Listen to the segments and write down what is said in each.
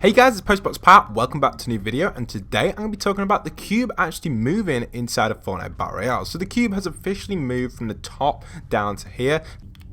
Hey guys, it's postboxpat. Welcome back to a new video, and today I'm going to be talking about the cube actually moving inside of Fortnite Battle Royale. So the cube has officially moved from the top down to here.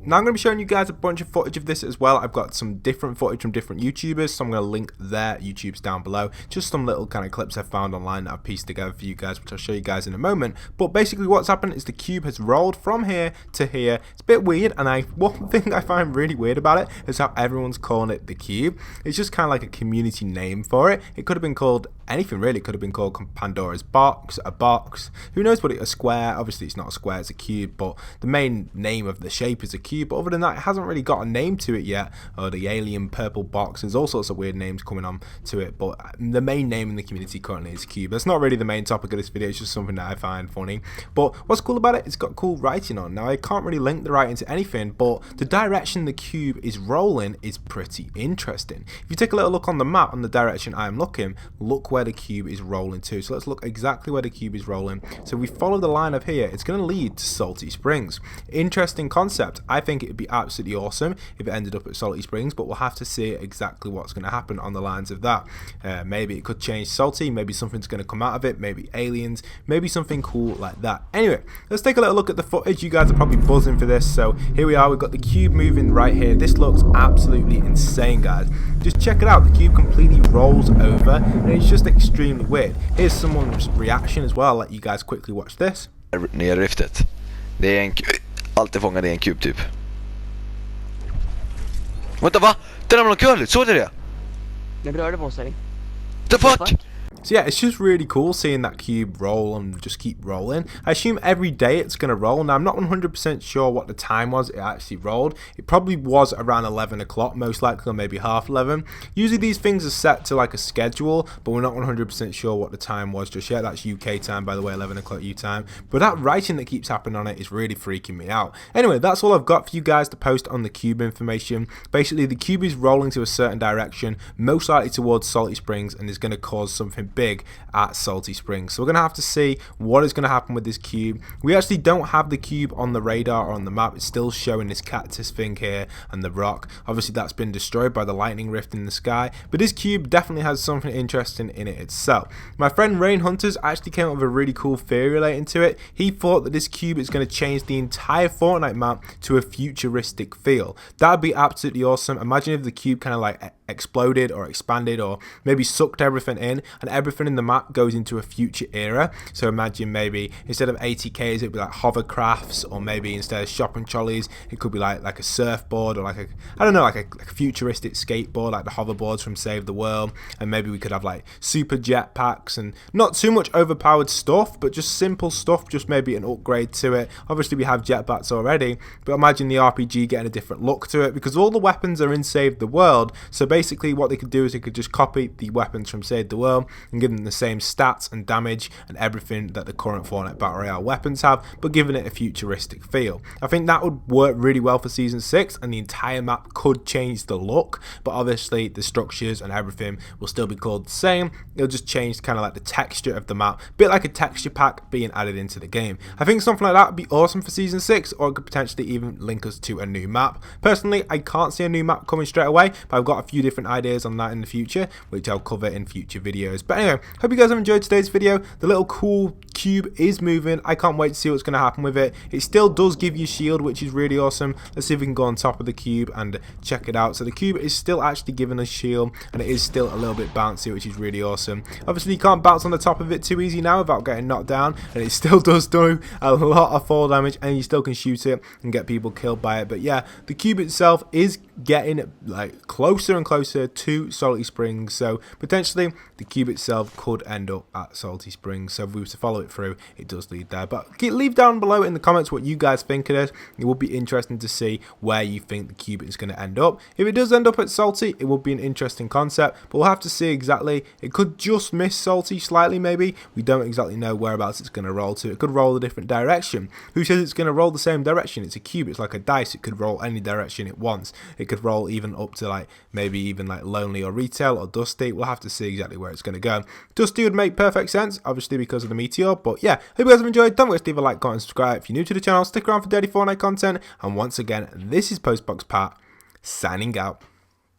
Now I'm going to be showing you guys a bunch of footage of this as well. I've got some different footage from different YouTubers, so I'm going to link their YouTubes down below. Just some little kind of clips I found online that I've pieced together for you guys, which I'll show you guys in a moment. But basically what's happened is the cube has rolled from here to here. It's a bit weird, and one thing I find really weird about it is how everyone's calling it the cube. It's just kind of like a community name for it. It could have been called anything really. It could have been called Pandora's box, a box, who knows what a square. Obviously it's not a square, it's a cube, but the main name of the shape is a cube. But other than that, it hasn't really got a name to it yet. Or the alien purple box, there's all sorts of weird names coming on to it, but the main name in the community currently is cube. That's not really the main topic of this video, it's just something that I find funny. But what's cool about it, it's got cool writing on. Now I can't really link the writing to anything, but the direction the cube is rolling is pretty interesting. If you take a little look on the map, on the direction I'm looking, look where the cube is rolling to. So let's look exactly where the cube is rolling. So if we follow the line up here, it's going to lead to Salty Springs. Interesting concept. I think it'd be absolutely awesome if it ended up at Salty Springs, but we'll have to see exactly what's going to happen on the lines of that. Maybe it could change Salty, maybe something's going to come out of it, maybe aliens, maybe something cool like that. Anyway, let's take a little look at the footage. You guys are probably buzzing for this, so here we are. We've got the cube moving right here. This looks absolutely insane, guys. Just check it out. The cube completely rolls over, and it's just extremely weird. Here's someone's reaction as well. I'll let you guys quickly watch this. Nerriftet. Det är alltid fångad i en kub typ. Vänta, va? Den har någon curligt, såg du det? Den rörde på sig. The fuck? So yeah, it's just really cool seeing that cube roll and just keep rolling. I assume every day it's going to roll. Now I'm not 100% sure what the time was it actually rolled. It probably was around 11 o'clock most likely, or maybe half 11. Usually these things are set to like a schedule, but we're not 100% sure what the time was just yet. That's UK time, by the way, 11 o'clock U time. But that writing that keeps happening on it is really freaking me out. Anyway, that's all I've got for you guys to post on the cube information. Basically the cube is rolling to a certain direction, most likely towards Salty Springs, and is going to cause something big at Salty Springs. So we're going to have to see what is going to happen with this cube. We actually don't have the cube on the radar or on the map. It's still showing this cactus thing here and the rock. Obviously that's been destroyed by the lightning rift in the sky, but this cube definitely has something interesting in it itself. My friend Rain Hunters actually came up with a really cool theory relating to it. He thought that this cube is going to change the entire Fortnite map to a futuristic feel. That would be absolutely awesome. Imagine if the cube kind of like exploded or expanded or maybe sucked everything in, and everything in the map goes into a future era. So imagine maybe instead of ATKs it'd be like hovercrafts, or maybe instead of shopping trolleys it could be like a surfboard, or like a, I don't know, like a futuristic skateboard, like the hoverboards from Save the World. And maybe we could have like super jetpacks, and not too much overpowered stuff, but just simple stuff, just maybe an upgrade to it. Obviously we have jetpacks already, but imagine the RPG getting a different look to it, because all the weapons are in Save the World. So basically what they could do is they could just copy the weapons from Save the World and give them the same stats and damage and everything that the current Fortnite Battle Royale weapons have, but giving it a futuristic feel. I think that would work really well for Season 6, and the entire map could change the look, but obviously the structures and everything will still be called the same. It'll just change kind of like the texture of the map, a bit like a texture pack being added into the game. I think something like that would be awesome for Season 6, or it could potentially even link us to a new map. Personally, I can't see a new map coming straight away, but I've got a few different ideas on that in the future, which I'll cover in future videos. But anyway, hope you guys have enjoyed today's video. The little cool cube is moving. I can't wait to see what's going to happen with it. It still does give you shield, which is really awesome. Let's see if we can go on top of the cube and check it out. So the cube is still actually giving us shield, and it is still a little bit bouncy, which is really awesome. Obviously you can't bounce on the top of it too easy now without getting knocked down, and it still does do a lot of fall damage, and you still can shoot it and get people killed by it. But yeah, the cube itself is getting like closer and closer to Salty Springs, so potentially the cube itself could end up at Salty Springs. So if we were to follow it through, it does lead there. But leave down below in the comments what you guys think of it. It would be interesting to see where you think the cube is going to end up. If it does end up at Salty, it would be an interesting concept, but we'll have to see exactly. It could just miss Salty slightly maybe. We don't exactly know whereabouts it's going to roll to. It could roll a different direction. Who says it's going to roll the same direction? It's a cube, it's like a dice. It could roll any direction it wants. It could roll even up to like maybe even like Lonely or Retail or Dusty. We'll have to see exactly where it's going to go. Dusty would make perfect sense, obviously because of the meteor. But yeah, hope you guys have enjoyed. Don't forget to leave a like, comment, and subscribe. If you're new to the channel, stick around for daily Fortnite content. And once again, this is postboxpat signing out.